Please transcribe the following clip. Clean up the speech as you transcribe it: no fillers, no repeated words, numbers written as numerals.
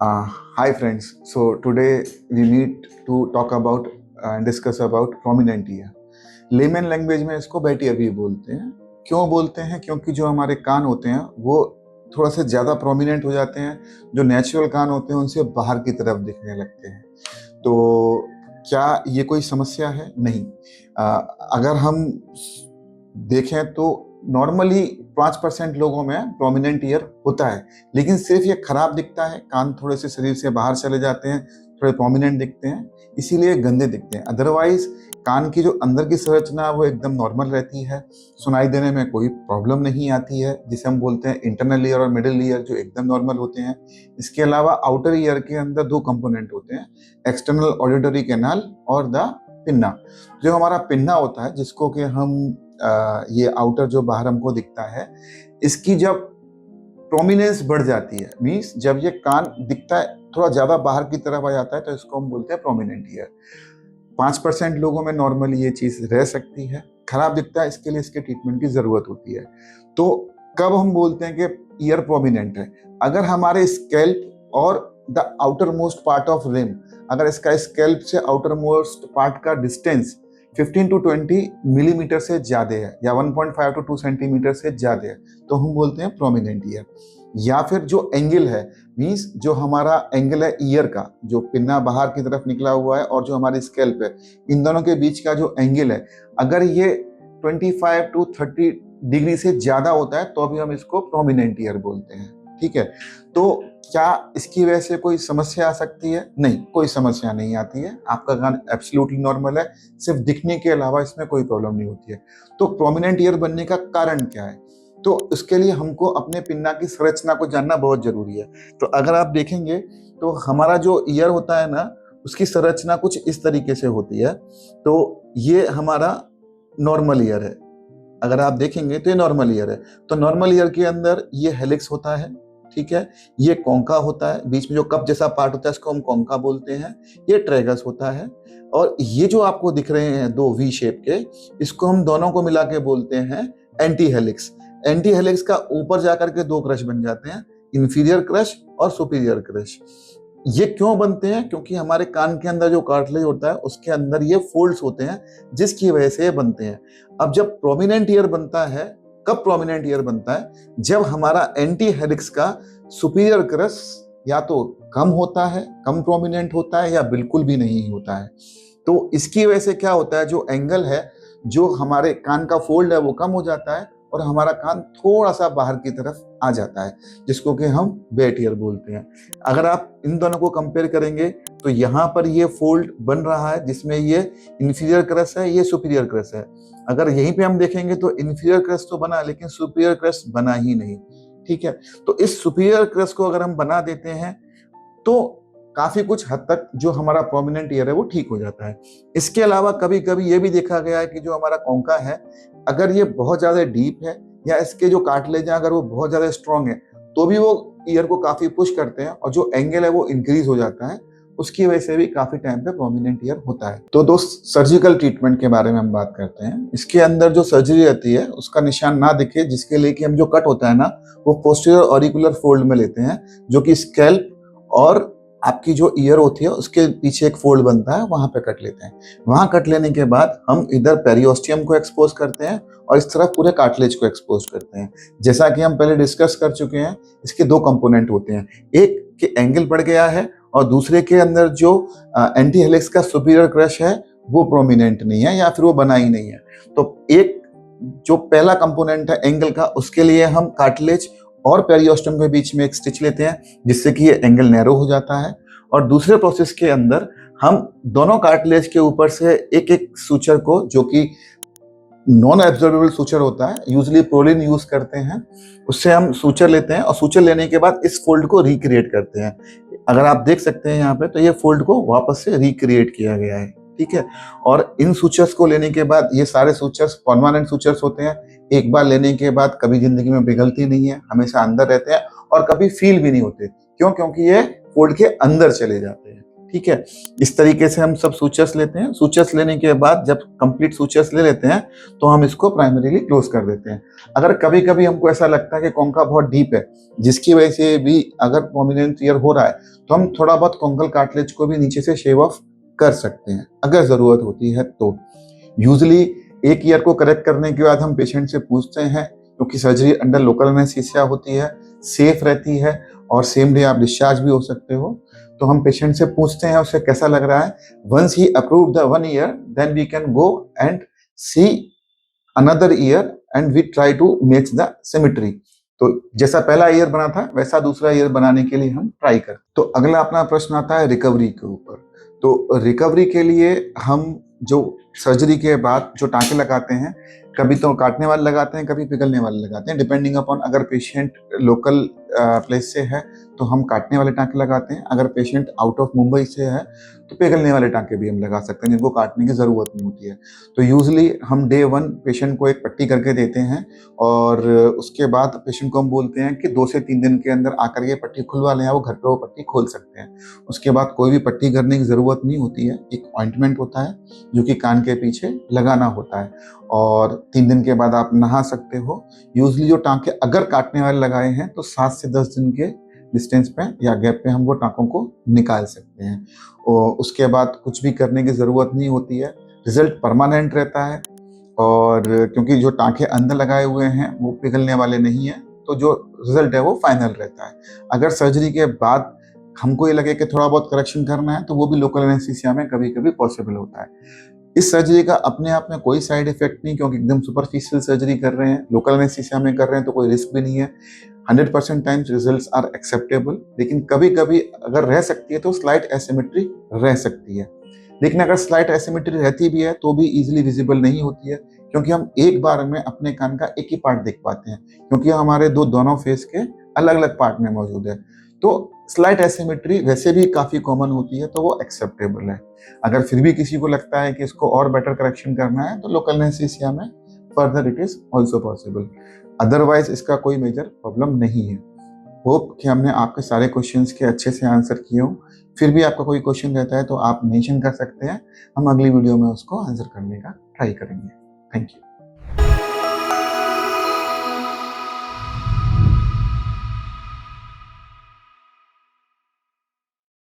Hi friends. So today we meet to talk about and discuss about prominent ear. Layman language में इसको बैठी अभी बोलते हैं। क्यों बोलते हैं? क्योंकि जो हमारे कान होते हैं वो थोड़ा सा ज़्यादा प्रोमिनेंट हो जाते हैं। जो नेचुरल कान होते हैं उनसे बाहर की तरफ दिखने लगते हैं। तो क्या ये कोई समस्या है? नहीं। अगर हम देखें तो नॉर्मली 5% लोगों में प्रोमिनेंट ईयर होता है, लेकिन सिर्फ ये खराब दिखता है, कान थोड़े से शरीर से बाहर चले जाते हैं, थोड़े प्रोमिनेंट दिखते हैं, इसीलिए गंदे दिखते हैं। अदरवाइज कान की जो अंदर की संरचना है वो एकदम नॉर्मल रहती है, सुनाई देने में कोई प्रॉब्लम नहीं आती है, जिसे हम बोलते हैं इंटरनल ईयर और मिडिल ईयर जो एकदम नॉर्मल होते हैं। इसके अलावा आउटर ईयर के अंदर दो कंपोनेंट होते हैं, एक्सटर्नल ऑडिटरी कैनाल और द पिन्ना। जो हमारा पिन्ना होता है जिसको कि हम ये आउटर जो बाहर हमको दिखता है, इसकी जब प्रोमिनेंस बढ़ जाती है, मीन्स जब ये कान दिखता है थोड़ा ज्यादा बाहर की तरफ आ जाता है, तो इसको हम बोलते हैं प्रोमिनेंट ईयर। 5% लोगों में नॉर्मली ये चीज रह सकती है, खराब दिखता है, इसके लिए इसके ट्रीटमेंट की जरूरत होती है। तो कब हम बोलते हैं कि ईयर प्रोमिनेंट है? अगर हमारे स्कैल्प और the outermost part of rim, अगर इसका स्कैल्प से आउटर मोस्ट पार्ट का डिस्टेंस 15 to 20 मिलीमीटर से ज्यादा है या 1.5 to 2 सेंटीमीटर से ज्यादा है, तो हम बोलते हैं प्रोमिनेंट ईयर। या फिर जो एंगल है, मीन्स जो हमारा एंगल है ईयर का, जो पिन्ना बाहर की तरफ निकला हुआ है और जो हमारी स्कैल्प है, इन दोनों के बीच का जो एंगल है, अगर ये 25 to 30 डिग्री से ज्यादा होता है तो भी हम इसको प्रोमिनेंट ईयर बोलते हैं। ठीक है, तो क्या इसकी वजह से कोई समस्या आ सकती है? नहीं, कोई समस्या नहीं आती है। आपका कान एब्सोल्युटली नॉर्मल है, सिर्फ दिखने के अलावा इसमें कोई प्रॉब्लम नहीं होती है। तो प्रोमिनेंट ईयर बनने का कारण क्या है? तो उसके लिए हमको अपने पिन्ना की संरचना को जानना बहुत जरूरी है। तो अगर आप देखेंगे तो हमारा जो ईयर होता है ना, उसकी संरचना कुछ इस तरीके से होती है। तो ये हमारा नॉर्मल ईयर है, अगर आप देखेंगे तो ये नॉर्मल ईयर है। तो नॉर्मल ईयर के अंदर ये हेलिक्स होता है, ठीक है, ये कॉन्का होता है, बीच में जो कप जैसा पार्ट होता है इसको हम कॉन्का बोलते हैं, ये ट्रेगस होता है, और ये जो आपको दिख रहे हैं दो वी शेप के, इसको हम दोनों को मिला के बोलते हैं एंटी हेलिक्स। एंटी हेलिक्स का ऊपर जाकर के दो क्रश बन जाते हैं, इंफीरियर क्रश और सुपीरियर क्रश। ये क्यों बनते हैं? क्योंकि हमारे कान के अंदर जो कार्टिलेज होता है उसके अंदर ये फोल्ड्स होते हैं, जिसकी वजह से ये बनते हैं। अब जब प्रोमिनेंट ईयर बनता है, कब प्रोमिनेंट ईयर बनता है? जब हमारा एंटी हेलिक्स का सुपीरियर क्रश या तो कम होता है, कम प्रोमिनेंट होता है, या बिल्कुल भी नहीं होता है। तो इसकी वजह से क्या होता है, जो एंगल है, जो हमारे कान का फोल्ड है वो कम हो जाता है और हमारा कान थोड़ा सा बाहर की तरफ आ जाता है, जिसको कि हम बैट ईयर बोलते हैं। अगर आप इन दोनों को कंपेयर करेंगे तो यहाँ पर ये फोल्ड बन रहा है जिसमें ये इंफीरियर क्रश है, ये सुपीरियर क्रश है। अगर यहीं पे हम देखेंगे तो इंफीरियर क्रश तो बना, लेकिन सुपीरियर क्रश बना ही नहीं। ठीक है, तो इस सुपीरियर क्रश को अगर हम बना देते हैं तो काफी कुछ हद तक जो हमारा प्रोमिनेंट ईयर है वो ठीक हो जाता है। इसके अलावा कभी कभी ये भी देखा गया है कि जो हमारा कॉन्का है, अगर ये बहुत ज्यादा डीप है या इसके जो कार्टिलेज है अगर वो बहुत ज्यादा स्ट्रांग है, तो भी वो ईयर को काफी पुश करते हैं और जो एंगल है वो इंक्रीज हो जाता है। उसकी वजह से भी काफी टाइम पे प्रोमिनेंट ईयर होता है। तो दोस्त, सर्जिकल ट्रीटमेंट के बारे में हम बात करते हैं। इसके अंदर जो सर्जरी रहती है उसका निशान ना दिखे, जिसके लिए कि हम जो कट होता है ना, वो पोस्टीरियर ऑरिकुलर फोल्ड में लेते हैं, जो कि स्कैल्प और आपकी जो ईयर होती है उसके पीछे एक फोल्ड बनता है, वहां पे कट लेते हैं। वहां कट लेने के बाद हम इधर पेरियोस्टियम को एक्सपोज करते हैं और इस तरफ पूरे कार्टिलेज को एक्सपोज करते हैं। जैसा कि हम पहले डिस्कस कर चुके हैं, इसके दो कंपोनेंट होते हैं, एक के एंगल बढ़ गया है और दूसरे के अंदर जो एंटी हेलिक्स का सुपीरियर क्रश है वो प्रोमिनेंट नहीं है या फिर वो बना ही नहीं है। तो एक जो पहला कंपोनेंट है एंगल का, उसके लिए हम कार्टिलेज और पेरियोस्टम के बीच में एक स्टिच लेते हैं, जिससे कि ये एंगल नैरो हो जाता है। और दूसरे प्रोसेस के अंदर हम दोनों कार्टिलेज के ऊपर से एक एक सूचर को, जो कि नॉन एब्जॉर्बेबल सूचर होता है, यूजली प्रोलिन यूज करते हैं, उससे हम सूचर लेते हैं और सूचर लेने के बाद इस फोल्ड को रिक्रिएट करते हैं। अगर आप देख सकते हैं यहाँ पे, तो ये फोल्ड को वापस से रिक्रिएट किया गया है। ठीक है, और इन सूचर्स को लेने के बाद, ये सारे सूचर्स परमानेंट सूचर्स होते हैं, एक बार लेने के बाद कभी जिंदगी में पिघलती नहीं है, हमेशा अंदर रहते हैं और कभी फील भी नहीं होते। क्यों? क्योंकि ये फोल्ड के अंदर चले जाते हैं। ठीक है। इस तरीके से हम सब सूचर्स लेते हैं। सूचर्स लेने के बाद जब कंप्लीट सूचर्स ले लेते हैं तो हम इसको प्राइमरीली क्लोज कर देते हैं। अगर कभी कभी हमको ऐसा लगता है कि कॉन्का बहुत डीप है, जिसकी वजह से भी अगर प्रोमिनेंट ईयर हो रहा है, तो हम थोड़ा बहुत कॉन्कल कार्टिलेज को भी नीचे से शेव ऑफ कर सकते हैं अगर जरूरत होती है तो। यूजली एक ईयर को करेक्ट करने के बाद हम पेशेंट से पूछते हैं, क्योंकि सर्जरी अंडर लोकल एनेस्थीसिया होती है, सेफ रहती है और सेम डे आप डिस्चार्ज भी हो सकते हो, तो हम पेशेंट से पूछते हैं उसे कैसा लग रहा है। Once he approve the 1 year, then we can go and see another year and we try to match the symmetry. तो जैसा पहला ईयर बना था वैसा दूसरा ईयर बनाने के लिए हम ट्राई करते। तो अगला अपना प्रश्न आता है रिकवरी के ऊपर। तो रिकवरी के लिए हम जो सर्जरी के बाद जो टाँके लगाते हैं, कभी तो काटने वाले लगाते हैं, कभी पिघलने वाले लगाते हैं, डिपेंडिंग अपॉन अगर पेशेंट लोकल प्लेस से है तो हम काटने वाले टाँके लगाते हैं, अगर पेशेंट आउट ऑफ मुंबई से है तो पिघलने वाले टाँके भी हम लगा सकते हैं जिनको काटने की ज़रूरत नहीं होती है। तो यूजली हम डे 1 पेशेंट को एक पट्टी करके देते हैं और उसके बाद पेशेंट को हम बोलते हैं कि 2 से 3 दिन के अंदर आकर ये पट्टी खुलवा लें, वो घर पे वो पट्टी खोल सकते हैं। उसके बाद कोई भी पट्टी करने की ज़रूरत नहीं होती है, एक ऑइंटमेंट होता है जो कि कान के पीछे लगाना होता है और 3 दिन के बाद आप नहा सकते हो। यूजली जो टाँके अगर काटने वाले लगाए हैं तो 7 से 10 दिन के डिस्टेंस पे या गैप पे हम वो टाँकों को निकाल सकते हैं और उसके बाद कुछ भी करने की ज़रूरत नहीं होती है, रिजल्ट परमानेंट रहता है। और क्योंकि जो टाँके अंदर लगाए हुए हैं वो पिघलने वाले नहीं हैं, तो जो रिजल्ट है वो फाइनल रहता है। अगर सर्जरी के बाद हमको ये लगे कि थोड़ा बहुत करेक्शन करना है तो वो भी लोकल एनेस्थीसिया में कभी कभी पॉसिबल होता है। इस सर्जरी का अपने आप में कोई साइड इफेक्ट नहीं, क्योंकि एकदम सुपरफिशियल सर्जरी कर रहे हैं, लोकल एनेस्थीसिया में कर रहे हैं तो कोई रिस्क भी नहीं है। 100% टाइम्स रिजल्ट्स आर एक्सेप्टेबल, लेकिन कभी कभी अगर रह सकती है तो स्लाइट एसिमेट्री रह सकती है। लेकिन अगर स्लाइट एसिमेट्री रहती भी है तो भी इजीली विजिबल नहीं होती है, क्योंकि हम एक बार में अपने कान का एक ही पार्ट देख पाते हैं, क्योंकि हमारे दोनों फेस के अलग अलग पार्ट में मौजूद है। तो स्लाइट एसिमेट्री वैसे भी काफ़ी कॉमन होती है तो वो एक्सेप्टेबल है। अगर फिर भी किसी को लगता है कि इसको और बेटर करेक्शन करना है तो लोकल एनेस्थीसिया में further it is also possible. Otherwise इसका कोई मेजर प्रॉब्लम नहीं है। होप कि हमने आपके सारे क्वेश्चंस के अच्छे से आंसर किए हों। फिर भी आपका कोई क्वेश्चन रहता है तो आप मेंशन कर सकते हैं, हम अगली वीडियो में उसको आंसर करने का ट्राई करेंगे। Thank you.